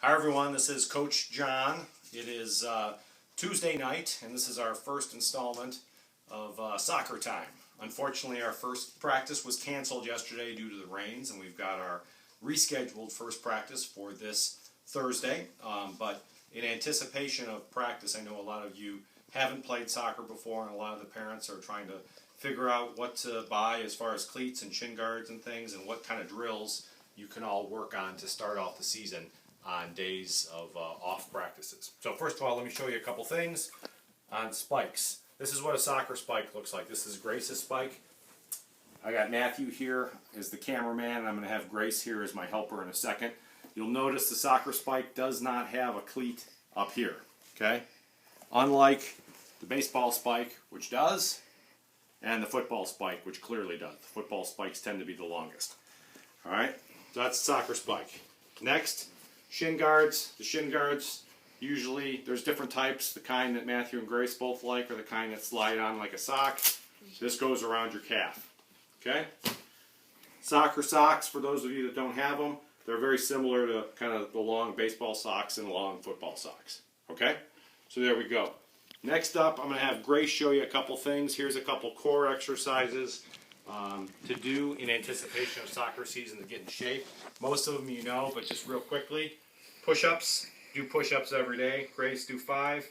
Hi everyone, this is Coach John. It is Tuesday night and this is our first installment of soccer time. Unfortunately, our first practice was canceled yesterday due to the rains, and we've got our rescheduled first practice for this Thursday. But in anticipation of practice, I know a lot of you haven't played soccer before, and a lot of the parents are trying to figure out what to buy as far as cleats and shin guards and things, and what kind of drills you can all work on to start off the season on days of off practices. So first of all, let me show you a couple things on spikes. This is what a soccer spike looks like. This is Grace's spike. I got Matthew here as the cameraman, and I'm going to have Grace here as my helper in a second. You'll notice the soccer spike does not have a cleat up here, okay? Unlike the baseball spike, which does, and the football spike, which clearly does. The football spikes tend to be the longest. All right, so that's the soccer spike. Next, shin guards. The shin guards, usually there's different types. The kind that Matthew and Grace both like are the kind that slide on like a sock. This goes around your calf. Okay? Soccer socks, for those of you that don't have them, they're very similar to kind of the long baseball socks and the long football socks. Okay? So there we go. Next up, I'm going to have Grace show you a couple things. Here's a couple core exercises to do in anticipation of soccer season to get in shape. Most of them you know, but just real quickly. Push-ups. Do push-ups every day. Grace, do 5.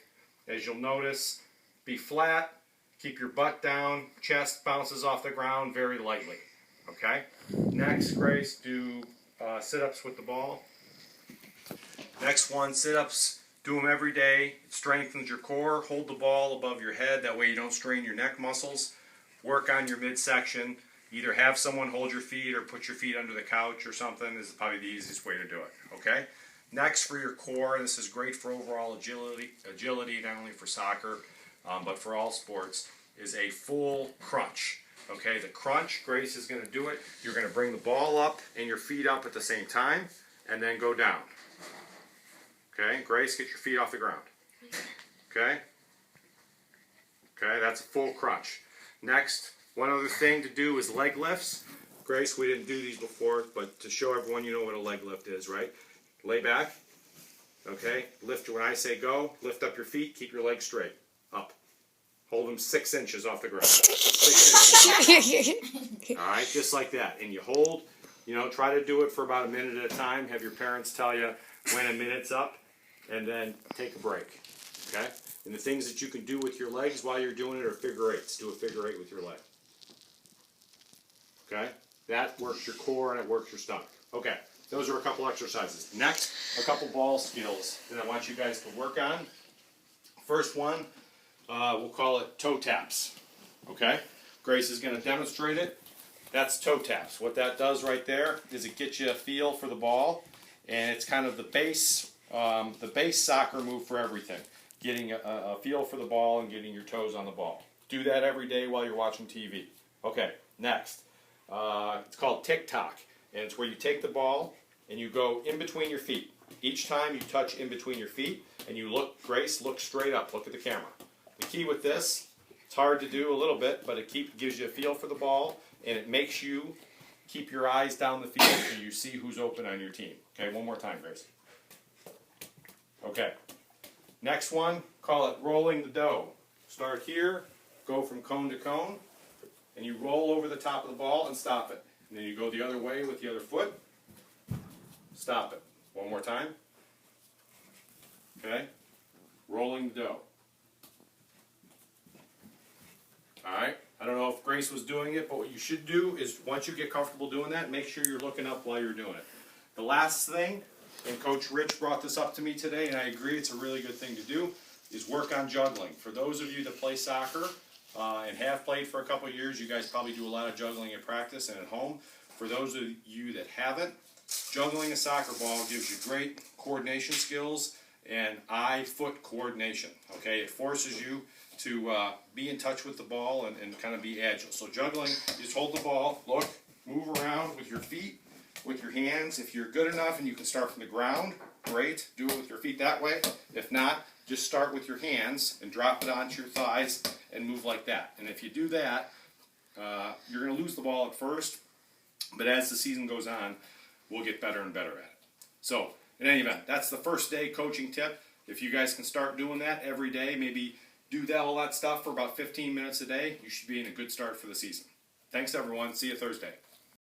As you'll notice, be flat. Keep your butt down. Chest bounces off the ground very lightly. Okay? Next, Grace, do sit-ups with the ball. Next one, sit-ups. Do them every day. It strengthens your core. Hold the ball above your head. That way you don't strain your neck muscles. Work on your midsection. Either have someone hold your feet or put your feet under the couch or something. This is probably the easiest way to do it. Okay? Next, for your core, this is great for overall agility, not only for soccer, but for all sports, is a full crunch. Okay, the crunch, Grace is going to do it. You're going to bring the ball up and your feet up at the same time, and then go down. Okay, Grace, get your feet off the ground. Okay? Okay, that's a full crunch. Next, one other thing to do is leg lifts. Grace, we didn't do these before, but to show everyone you know what a leg lift is, right? Lay back. Okay, lift when I say go. Lift up your feet, keep your legs straight. Up. Hold them 6 inches off the ground. 6 inches. All right, just like that. And you hold, try to do it for about a minute at a time. Have your parents tell you when a minute's up, and then take a break. Okay? And the things that you can do with your legs while you're doing it are figure eights. Do a figure eight with your leg. Okay? That works your core and it works your stomach. Okay, those are a couple exercises. Next, a couple ball skills that I want you guys to work on. First one, we'll call it toe taps. Okay? Grace is going to demonstrate it. That's toe taps. What that does right there is it gets you a feel for the ball, and it's kind of the base soccer move for everything. Getting a feel for the ball and getting your toes on the ball. Do that every day while you're watching TV. Okay, next. It's called tick-tock, and it's where you take the ball and you go in between your feet. Each time you touch in between your feet, and you look, Grace, look straight up. Look at the camera. The key with this, it's hard to do a little bit, but it gives you a feel for the ball, and it makes you keep your eyes down the field so you see who's open on your team. Okay, one more time, Grace. Okay. Next one, call it rolling the dough. Start here, go from cone to cone, and you roll over the top of the ball and stop it. And then you go the other way with the other foot, stop it. One more time. Okay? Rolling the dough. Alright? I don't know if Grace was doing it, but what you should do is once you get comfortable doing that, make sure you're looking up while you're doing it. The last thing, and Coach Rich brought this up to me today, and I agree it's a really good thing to do, is work on juggling. For those of you that play soccer and have played for a couple of years, you guys probably do a lot of juggling at practice and at home. For those of you that haven't, juggling a soccer ball gives you great coordination skills and eye-foot coordination. Okay, it forces you to be in touch with the ball and kind of be agile. So juggling, you just hold the ball, look, move around with your feet, with your hands. If you're good enough and you can start from the ground, great. Do it with your feet that way. If not, just start with your hands and drop it onto your thighs and move like that. And if you do that, you're going to lose the ball at first, but as the season goes on, we'll get better and better at it. So in any event, that's the first day coaching tip. If you guys can start doing that every day, maybe do all that stuff for about 15 minutes a day, you should be in a good start for the season. Thanks, everyone. See you Thursday.